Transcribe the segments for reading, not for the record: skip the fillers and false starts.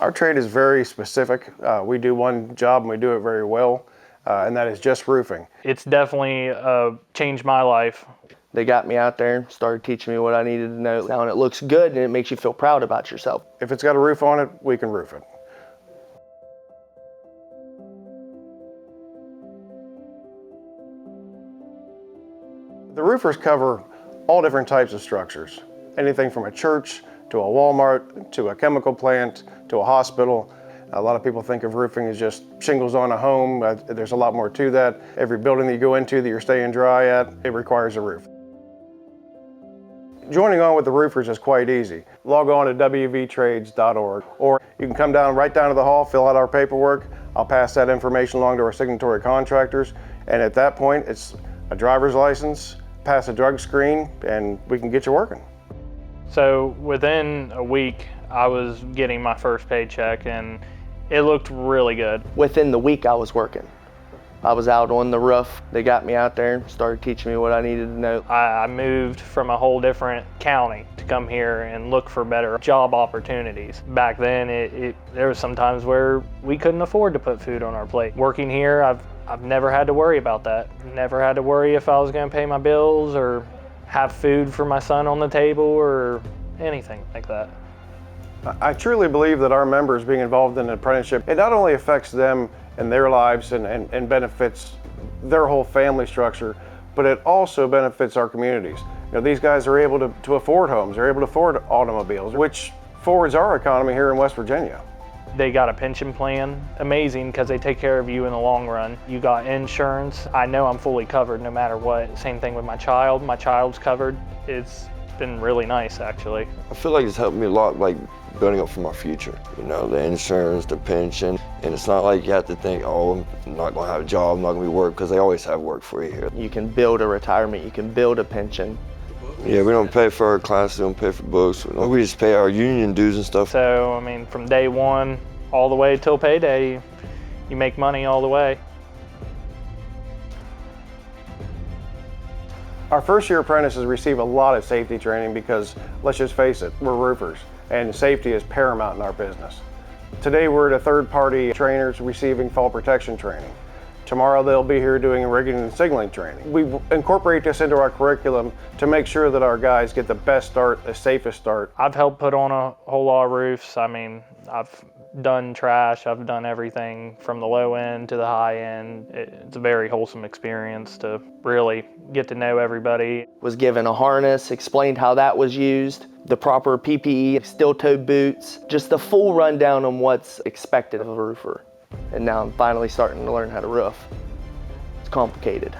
Our trade is very specific. We do one job and we do it very well, and that is just roofing. It's definitely changed my life. They got me out there, started teaching me what I needed to know. Now, and it looks good and it makes you feel proud about yourself. If it's got a roof on it, we can roof it. The roofers cover all different types of structures. Anything from a church to a Walmart to a chemical plant to a hospital. A lot of people think of roofing as just shingles on a home. There's a lot more to that. Every building that you go into that you're staying dry at, it requires a roof. Joining on with the roofers is quite easy. Log on to wvtrades.org, or you can come right down to the hall, fill out our paperwork. I'll pass that information along to our signatory contractors, and at that point, it's a driver's license, pass a drug screen, and we can get you working. So within a week, I was getting my first paycheck, and it looked really good. Within the week, I was working. I was out on the roof. They got me out there, started teaching me what I needed to know. I moved from a whole different county to come here and look for better job opportunities. Back then, there was some times where we couldn't afford to put food on our plate. Working here, I've never had to worry about that. Never had to worry if I was going to pay my bills or have food for my son on the table or anything like that. I truly believe that our members being involved in an apprenticeship, it not only affects them and their lives and benefits their whole family structure, but it also benefits our communities. You know, these guys are able to afford homes, they're able to afford automobiles, which forwards our economy here in West Virginia. They got a pension plan, amazing, because they take care of you in the long run. You got insurance. I know I'm fully covered no matter what. Same thing with my child. My child's covered. It's been really nice, actually. I feel like it's helped me a lot, like building up for my future. You know, the insurance, the pension, and it's not like you have to think, oh, I'm not gonna have a job, I'm not gonna be work, because they always have work for you here. You can build a retirement, you can build a pension. Yeah, we don't pay for our classes, we don't pay for books. We just pay our union dues and stuff. So, I mean, from day one all the way till payday, you make money all the way. Our first year apprentices receive a lot of safety training because, let's just face it, we're roofers, and safety is paramount in our business. Today we're at a third-party trainers receiving fall protection training. Tomorrow they'll be here doing rigging and signaling training. We incorporate this into our curriculum to make sure that our guys get the best start, the safest start. I've helped put on a whole lot of roofs. I mean, I've done trash, I've done everything from the low end to the high end. It's a very wholesome experience to really get to know everybody. Was given a harness, explained how that was used, the proper PPE, steel-toed boots, just the full rundown on what's expected of a roofer. And now I'm finally starting to learn how to roof. It's complicated.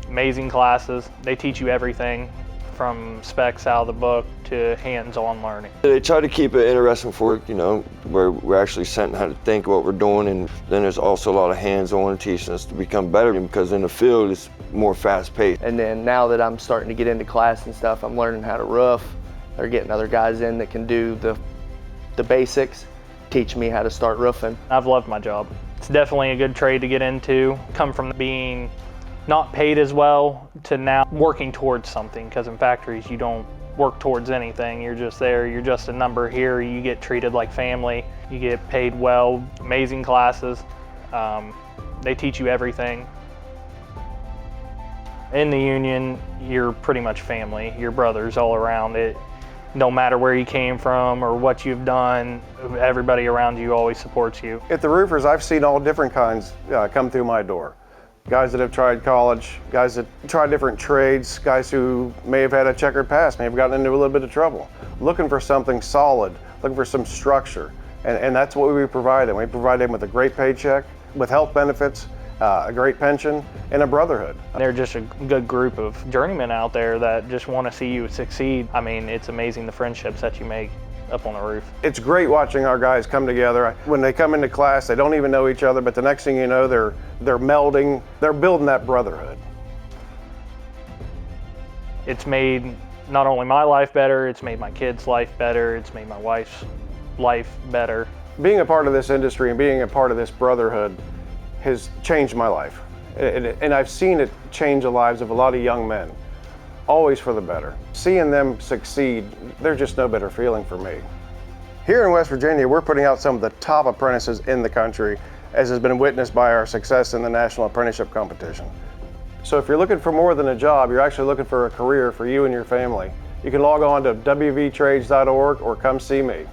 Amazing classes. They teach you everything from specs out of the book to hands-on learning. They try to keep it interesting for, you know, where we're actually sent how to think what we're doing, and then there's also a lot of hands-on teaching us to become better, because in the field it's more fast-paced. And then now that I'm starting to get into class and stuff, I'm learning how to roof. They're getting other guys in that can do the basics, teach me how to start roofing. I've loved my job. It's definitely a good trade to get into. Come from being not paid as well to now working towards something, because in factories you don't work towards anything. You're just there, you're just a number. Here you get treated like family, you get paid well. Amazing classes. They teach you everything. In the union, you're pretty much family. You're brothers all around. It no matter where you came from or what you've done, everybody around you always supports you. At the roofers, I've seen all different kinds come through my door. Guys that have tried college, guys that tried different trades, guys who may have had a checkered past, may have gotten into a little bit of trouble, looking for something solid, looking for some structure. And that's what we provide them. We provide them with a great paycheck, with health benefits, a great pension, and a brotherhood. They're just a good group of journeymen out there that just want to see you succeed. I mean, it's amazing the friendships that you make up on the roof. It's great watching our guys come together. When they come into class, they don't even know each other, but the next thing you know, they're melding, they're building that brotherhood. It's made not only my life better, it's made my kids' life better, it's made my wife's life better. Being a part of this industry and being a part of this brotherhood has changed my life. And I've seen it change the lives of a lot of young men, always for the better. Seeing them succeed, there's just no better feeling for me. Here in West Virginia, we're putting out some of the top apprentices in the country, as has been witnessed by our success in the National Apprenticeship Competition. So if you're looking for more than a job, you're actually looking for a career for you and your family, you can log on to wvtrades.org or come see me.